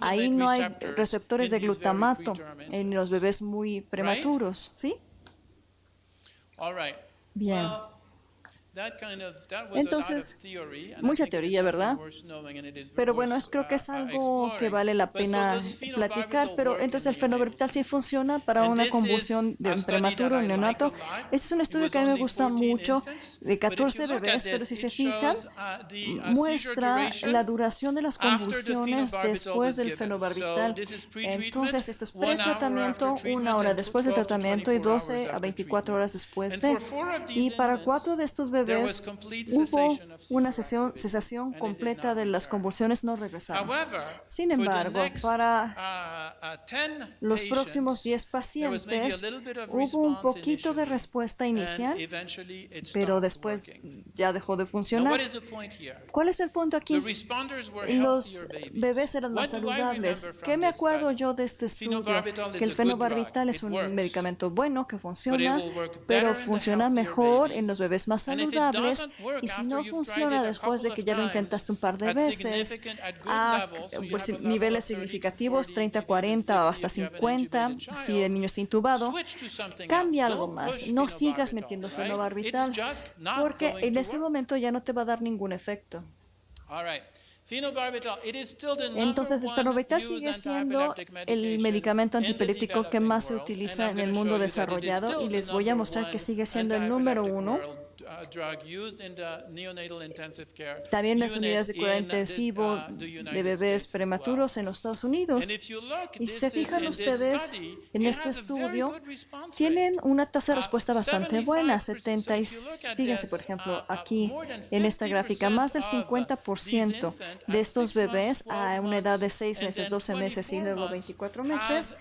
Ahí no hay receptores de glutamato en los bebés muy prematuros, ¿sí? Bien. Entonces, mucha teoría, ¿verdad? Pero bueno, creo que es algo que vale la pena platicar. Pero entonces el fenobarbital sí funciona para una convulsión de un prematuro, un neonato. Este es un estudio que a mí me gusta mucho, de 14 bebés, pero si se fijan, muestra la duración de las convulsiones después del fenobarbital. Entonces, esto es pre-tratamiento, 1 hora después del tratamiento y 12 a 24 horas después de. Y para 4 de estos bebés hubo una cesación completa de las convulsiones, no regresaron. Sin embargo, para los próximos 10 pacientes hubo un poquito de respuesta inicial, pero después ya dejó de funcionar. ¿Cuál es el punto aquí? Los bebés eran más saludables. ¿Qué me acuerdo yo de este estudio? Que el fenobarbital es un medicamento bueno, que funciona, pero funciona mejor en los bebés más saludables saludables, y si no funciona después de que ya lo intentaste un par de veces, a niveles significativos, 30, 40 o hasta 50, si el niño está intubado, cambia algo más. No sigas metiendo fenobarbital, porque en ese momento ya no te va a dar ningún efecto. Entonces, el fenobarbital sigue siendo el medicamento antipiléptico que más se utiliza en el mundo desarrollado, y les voy a mostrar que sigue siendo el número 1. También en las unidades de cuidado intensivo de bebés prematuros en los Estados Unidos. Y si se fijan ustedes, en este estudio tienen una tasa de respuesta bastante buena. Fíjense, por ejemplo, aquí en esta gráfica, más del 50% de estos bebés a una edad de 6 meses, 12 meses y luego 24 meses,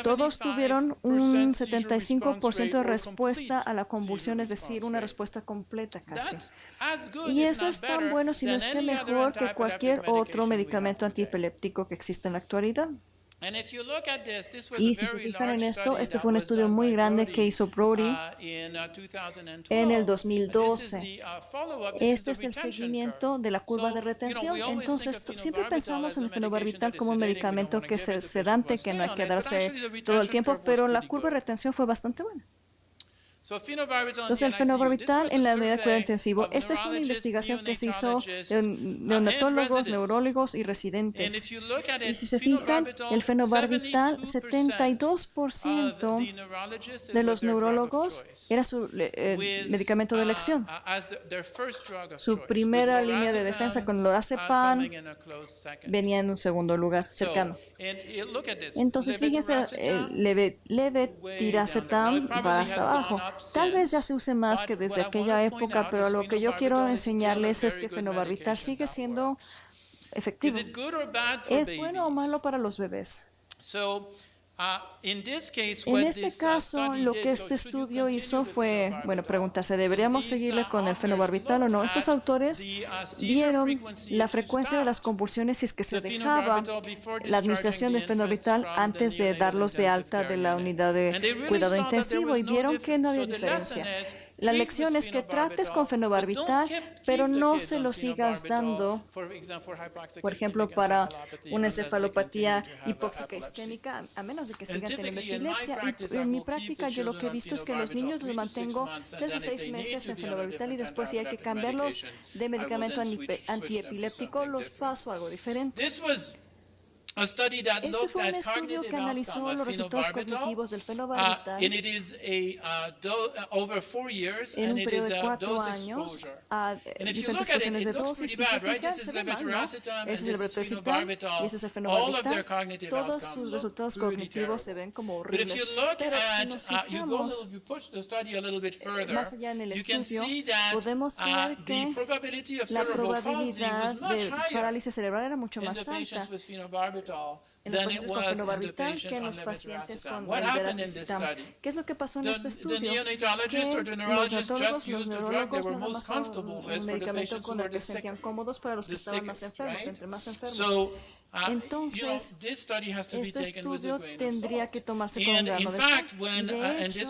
todos tuvieron un 75% de respuesta a la convulsión, es decir, una respuesta completa casi. Y eso es tan bueno, si no es que mejor que cualquier otro medicamento antiepiléptico que existe en la actualidad. Y si se fijan en esto, este fue un estudio muy grande que hizo Brody en el 2012. Este es el seguimiento de la curva de retención. Entonces, siempre pensamos en el fenobarbital como un medicamento que es sedante, que no hay que darse todo el tiempo, pero la curva de retención fue bastante buena. Entonces, el fenobarbital en la unidad de cuidado intensivo, esta es una investigación que se hizo de neonatólogos, neurólogos y residentes. Y si se fijan, el fenobarbital, 72% de los neurólogos era su medicamento de elección. Su primera línea de defensa con el lorazepam venía en un segundo lugar cercano. Entonces, fíjense, levetiracetam va hasta abajo. Tal vez ya se use más que desde aquella época, pero lo que yo quiero enseñarles es que fenobarbital sigue siendo efectivo. ¿Es bueno o malo para los bebés? En este caso, lo que este estudio hizo fue, preguntarse, ¿deberíamos seguirle con el fenobarbital o no? Estos autores vieron la frecuencia de las convulsiones si es que se dejaba la administración del fenobarbital antes de darlos de alta de la unidad de cuidado intensivo, y vieron que no había diferencia. La lección es que trates con fenobarbital, pero no se lo sigas dando, por ejemplo, para una encefalopatía hipóxica isquémica, a menos de que sigan teniendo epilepsia. Y en mi práctica, yo lo que he visto es que los niños los mantengo 3 a 6 meses en fenobarbital, y después, si hay que cambiarlos de medicamento antiepiléptico, los paso a algo diferente. Este fue un estudio que analizó los resultados cognitivos del fenobarbital en un periodo de 4 años a diferentes porciones de dosis. Y si se fijan, se ve mal, ¿no? Ese es el bretoxital y ese es el fenobarbital. Todos sus resultados cognitivos se ven como horribles. Pero si nos fijamos más allá en el estudio, podemos ver que la probabilidad de parálisis cerebral era mucho más alta en los pacientes con fenobarbital que en los pacientes con levetiracetam. ¿Qué es lo que pasó en este estudio? Que los neurólogos nada más son un medicamento con el que se sentían cómodos para los que estaban más enfermos, entre más enfermos. Entonces, este estudio tendría que tomarse con un grano de sal. De hecho, y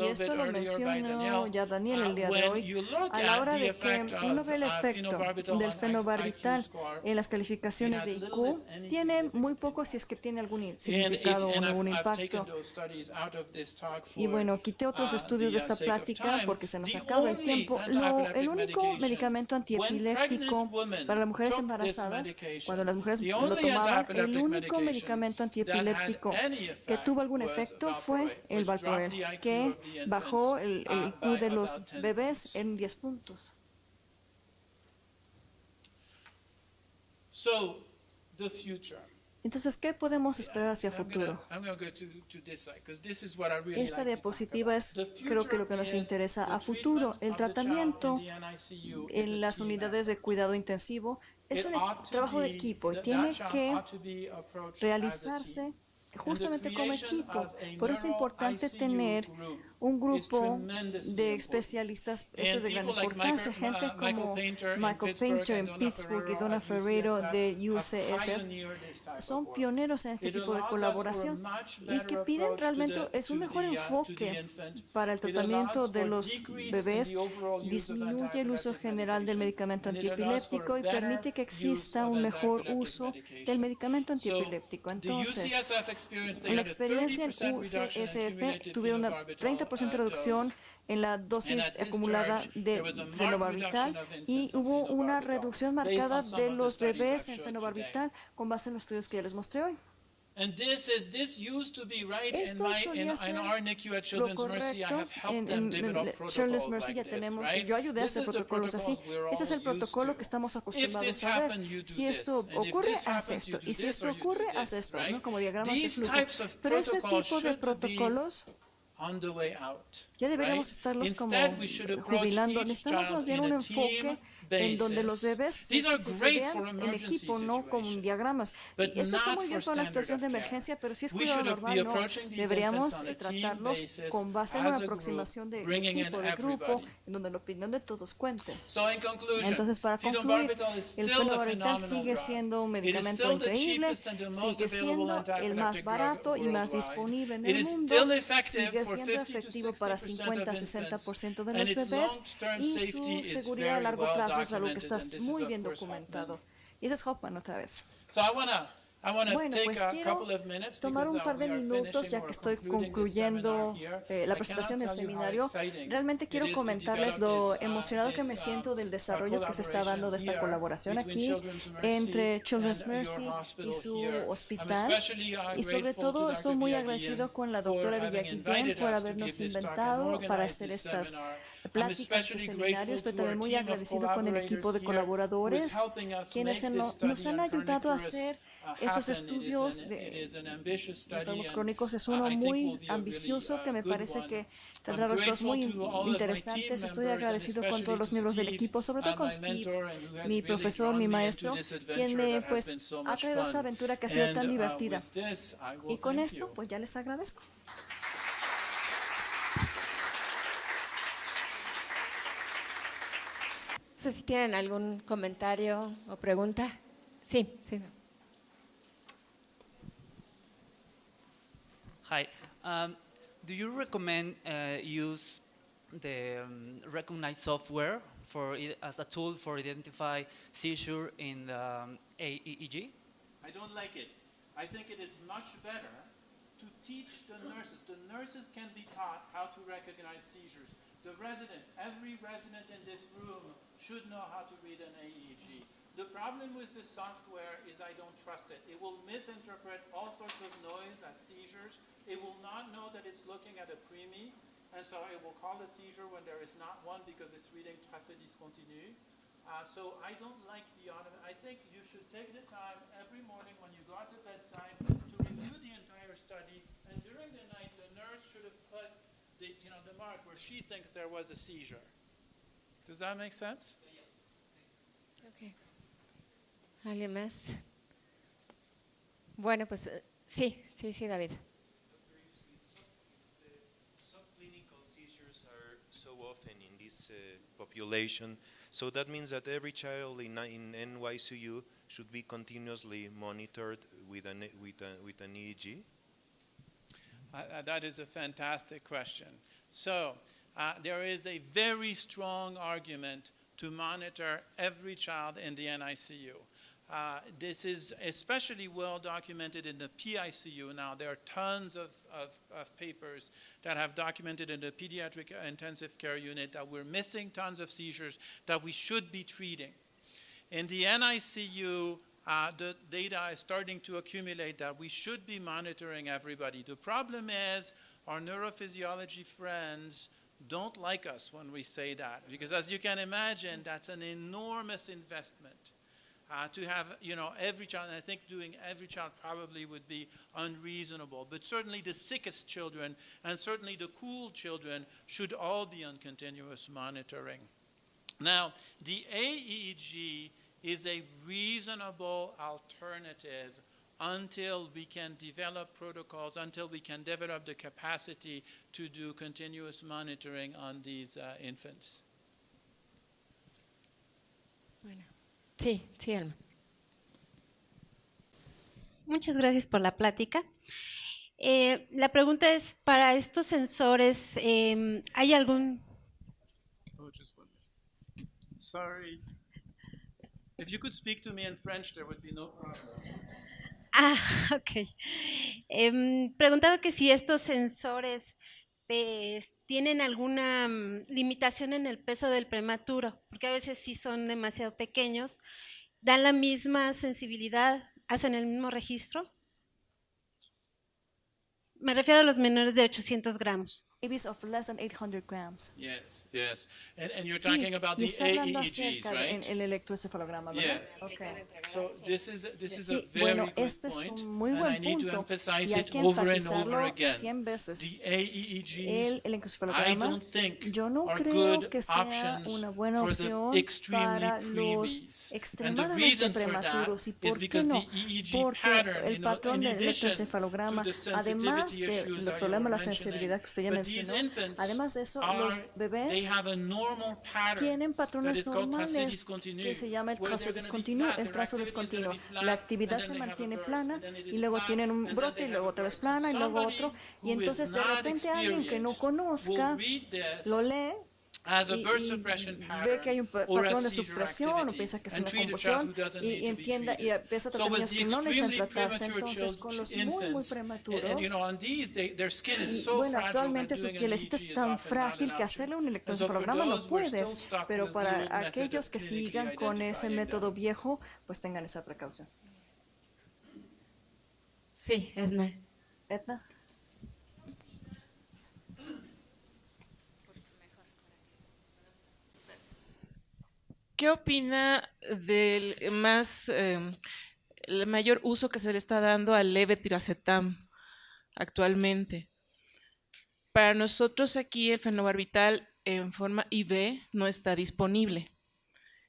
esto lo mencionó ya Daniel el día de hoy, a la hora de que uno ve el efecto del fenobarbital en las calificaciones de IQ, tiene muy poco, si es que tiene algún significado o algún impacto. Y quité otros estudios de esta plática porque se nos acaba el tiempo. El único medicamento antiepiléptico para las mujeres embarazadas, cuando las mujeres lo tomaban, el único medicamento antiepiléptico que tuvo algún efecto fue el valproel, que bajó el IQ de los bebés en 10 puntos. Entonces, ¿qué podemos esperar hacia el futuro? Esta diapositiva es, creo que lo que nos interesa a futuro. El tratamiento en las unidades de cuidado intensivo es un trabajo de equipo y tiene que realizarse justamente como equipo. Por eso es importante tener un grupo de especialistas. Esto es de gran importancia. Gente como Michael Painter en Pittsburgh y Donna Ferreiro de UCSF son pioneros en este tipo de colaboración y que piden realmente es un mejor enfoque para el tratamiento de los bebés, disminuye el uso general del medicamento antiepiléptico y permite que exista un mejor uso del medicamento antiepiléptico. Entonces, en la experiencia en UCSF tuvieron una 30% de reducción en la dosis acumulada de fenobarbital y hubo una reducción marcada de los bebés en fenobarbital con base en los estudios que ya les mostré hoy. Esto solía ser lo correcto. En Children's Mercy ya tenemos, yo ayudé a hacer protocolos así. Este es el protocolo que estamos acostumbrados a ver. Si esto ocurre, haz esto. Y si esto ocurre, haz esto, ¿no? Como diagramas de flujo. Pero este tipo de protocolos ya deberíamos estarlos como jubilando. Necesitamos más bien un enfoque en donde los bebés se vean en equipo, no con diagramas. Y esto está muy bien para una situación de emergencia, pero si es cuidado normal, no. Deberíamos tratarlos con base en una aproximación de equipo, de grupo, en donde la opinión de todos cuente. Entonces, para concluir, el fenobarbital sigue siendo un medicamento increíble, sigue siendo el más barato y más disponible en el mundo, sigue siendo efectivo para 50-60% de los bebés y su seguridad a largo plazo es algo que está muy bien documentado. Y ese es Hoffman otra vez. Bueno, pues quiero tomar un par de minutos, ya que estoy concluyendo la presentación del seminario. Realmente quiero comentarles lo emocionado que me siento del desarrollo que se está dando de esta colaboración aquí entre Children's Mercy y su hospital. Y sobre todo estoy muy agradecido con la doctora Villaquintén por habernos inventado para hacer estas pláticas, este seminario. Estoy también muy agradecido con el equipo de colaboradores, quienes nos han ayudado a hacer esos estudios de enfermos crónicos. Es uno muy ambicioso que me parece que tendrá resultados muy interesantes. Estoy agradecido con todos los miembros del equipo, sobre todo con Steve, mi profesor, mi maestro, quien me ha traído esta aventura que ha sido tan divertida. Y con esto, pues ya les agradezco. No sé si tienen algún comentario o pregunta. Sí. Hi. Do you recommend use the recognized software as a tool for identify seizure in the AEEG? I don't like it. I think it is much better to teach the nurses. The nurses can be taught how to recognize seizures. Every resident in this room should know how to read an AEG. The problem with this software is I don't trust it. It will misinterpret all sorts of noise as seizures. It will not know that it's looking at a preemie, and so it will call a seizure when there is not one because it's reading tracé discontinu. So I don't like the automatic. I think you should take the time every morning when you go at the bedside to review the entire study, and during the night the nurse should have put the mark where she thinks there was a seizure. Does that make sense? Okay. ¿Alguien más? Bueno, pues sí, David. Subclinical seizures are so often in this population, so that means that every child in NYCU should be continuously monitored with an EEG? That is a fantastic question. So there is a very strong argument to monitor every child in the NICU. This is especially well documented in the PICU. Now, there are tons of papers that have documented in the pediatric intensive care unit that we're missing tons of seizures that we should be treating. In the NICU, the data is starting to accumulate that we should be monitoring everybody. The problem is our neurophysiology friends don't like us when we say that, because as you can imagine, that's an enormous investment. To have, every child, and I think doing every child probably would be unreasonable, but certainly the sickest children and certainly the cool children should all be on continuous monitoring. Now, the AEG is a reasonable alternative until we can develop protocols, until we can develop the capacity to do continuous monitoring on these infants. Bueno. Sí, sí, Alma. Muchas gracias por la plática. La pregunta es, para estos sensores, ¿hay algún...? Oh, just one minute. Sorry. If you could speak to me in French, there would be no problem. Ok. Preguntaba que si estos sensores tienen alguna limitación en el peso del prematuro, porque a veces sí son demasiado pequeños. ¿Dan la misma sensibilidad? ¿Hacen el mismo registro? Me refiero a los menores de 800 gramos. Babies of less than 800 grams. Yes, yes. And you're Sí, talking about y the está hablando AEEGs, acerca right? del electroencefalograma, ¿verdad? Yes. Okay. So this is a Sí, very bueno, good este es point, un muy and I buen need to punto emphasize y hay it que over and over enfatizarlo again. 100 veces. The AEEGs, El I electroencefalograma, don't think yo no are creo good que sea options una buena for the opción extremely para los preemies. And the extremadamente reason for that prematuros. ¿Y is por qué because no? the EEG Porque pattern, el patrón in del addition electroencefalograma, to the además sensitivity de issues los that you problemas de were la sensibilidad que usted ya mentioning, but these mencionó, infants además de eso, los they bebés have a normal pattern tienen that patrones is called tracé normales discontinuo, que se llama el where tracé they're gonna be discontinuo, flat, el their trazo activity is gonna discontinuo. be flat, La and actividad then se they have a mantiene burst, plana and then it is y luego flat, tienen un and then brote they y have luego a otra vez burst. plana y luego Somebody otro. Y who is entonces de not repente alguien que no experienced conozca will read this lo lee as a y burst suppression ve pattern que hay un or a patrón de seizure supresión o activity piensa que es and una treat a child who convulsión doesn't need y to be entienda y treated. empieza a So tratar with niños the que no necesitan extremely tratarse. premature Entonces con los muy infants, prematuros, and on these, their skin is y so bueno, fragile that actualmente su doing an pielecita EEG es is tan often not frágil an que option. hacerle un And so for electroencefalograma no those, we're still puedes, stuck pero with the para old method aquellos of que clinically sigan con ese identifying método them. viejo, pues tengan esa precaución. Sí, Edna. Edna. ¿Qué opina del el mayor uso que se le está dando al levetiracetam actualmente? Para nosotros aquí el fenobarbital en forma IV no está disponible.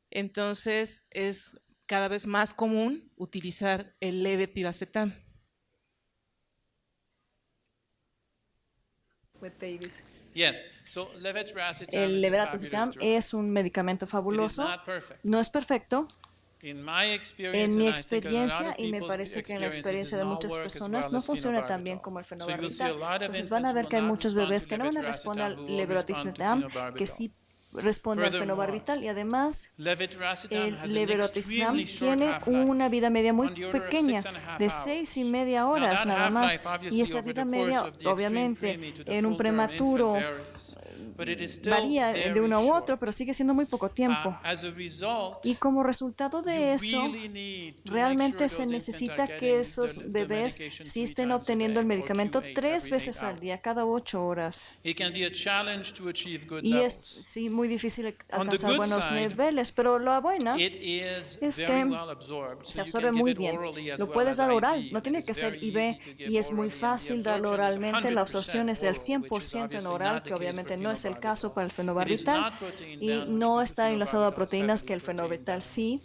Entonces es cada vez más común utilizar el levetiracetam. With babies. Yes, so levetiracetam El is a levetiracetam fabulous drug. es un medicamento It is fabuloso, not perfect. no es perfecto. In my En experience, mi and I think in a lot experiencia, of y me people's parece que en la experience, it experiencia does de not muchas work as personas, well no as funciona tan bien phenobarbital. como el So you will see a fenobarbital. lot of Entonces van a infants ver will que hay not muchos respond bebés to que no van a responder levetiracetam, al who will respond to levetiracetam, que phenobarbital. sí responden al Furthermore, fenobarbital, y además levetiracetam el has an levetiracetam extremely short tiene half-life, una vida media muy on the order of pequeña, 6.5 de hours. 6,5 Now, horas that nada más, half-life, y obviously, esa over vida the course media, of the extreme obviamente, preemie to the en un full-term infant prematuro varies, but it is still varía de very uno a otro, short. pero sigue siendo muy poco tiempo. As a result, Y como resultado de you eso, really need to make realmente sure se those infants necesita are que getting esos the bebés medication sí 3 estén times a obteniendo el day, or medicamento Q8 3 every veces 8 al hours. día, cada 8 horas. It can be a challenge to achieve good Y es levels. sí muy difícil On the alcanzar good buenos side, niveles, pero la buena It is es very que well absorbed, so se you absorbe can give muy it bien. orally as Lo well puedes as dar oral, IV, no and tiene it que is ser very IV, easy to give y es muy orally, and the fácil darlo absorption is oralmente. La 100% absorción es del oral, which is 100% en obviously oral, not the que case obviamente for no es el caso para el phenobarbital. It is fenobarbital, not protein y bound, which no the está enlazado a phenobarbital is proteínas, que el heavily protein fenobarbital bound. sí.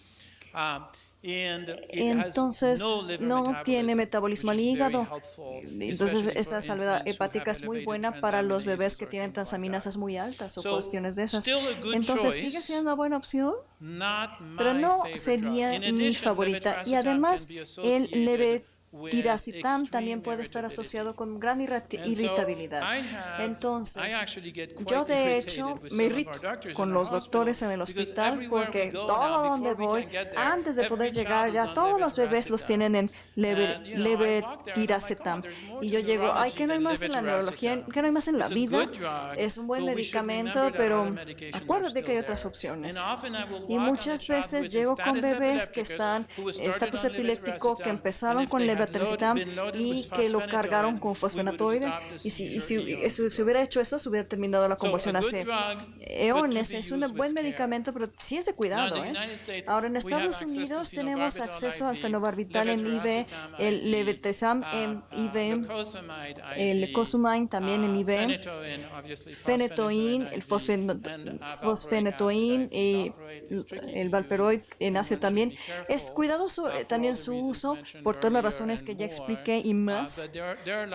And it has Entonces no liver no tiene metabolism, metabolismo which al is very hígado. helpful, Entonces especially esa for salvedad infants who hepática have es muy elevated buena para los bebés transaminases que or tienen things like that. transaminasas muy altas o So, cuestiones de esas. still a good Entonces sigue choice, siendo una buena opción, not pero my no favorite drug. sería In mi addition, favorita. Y levetiracetam además can be el associated with levetiracetam extreme también puede estar irritability. asociado con gran And so irritabilidad. I Entonces, actually get quite yo de irritated hecho with me some of irrito our doctors con in our los doctores hospital en el because hospital everywhere we porque go todo now, donde before we voy, can get there, antes de poder every llegar, child is ya on todos los bebés los levetiracetam. tienen en And, you know, I walk there and I'm like, levetiracetam. oh, there's more Y to yo llego, ay, neurology que no hay than más en la neurología, levetiracetam. que no hay más en la It's a vida. good drug, Es un buen but we should medicamento, remember that pero other medications are acuérdate still que hay there. otras opciones. And often I will Y walk on a muchas child who veces is in llego con status bebés que epilepticus, están who was en started estatus on epiléptico, que levetiracetam, and empezaron if con they had levetiracetam been loaded y with que lo cargaron phosphenitorine, con we would have fosfenatoide. stopped the Y si seizure eons se ago. hubiera hecho eso, se hubiera terminado la So, a convulsión good hace drug, but to eones. be Es un used with buen care. medicamento, pero sí es de Now, in cuidado. the United States, Ahora, en we have Estados access to Unidos tenemos phenobarbital acceso al IV, fenobarbital en IV, levetiracetam el IV, levetiracetam en IV, lacosamide el IV, lecosumine también en IV, phenytoin, obviously, fenetoin, el phosphenitorine IV, and fosfenetoin y valproic acid IV. It's tricky el to valperoid use, en and ácido one should también. be Es careful, cuidadoso for también all the su reasons uso mentioned por todas las earlier, razones razones que ya expliqué y más,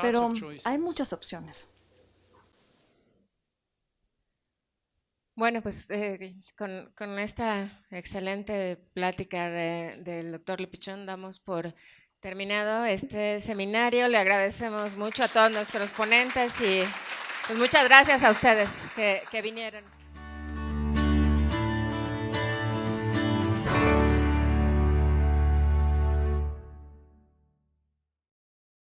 pero hay muchas opciones. Bueno, pues con esta excelente plática del doctor Lepichón damos por terminado este seminario. Le agradecemos mucho a todos nuestros ponentes y pues muchas gracias a ustedes que vinieron.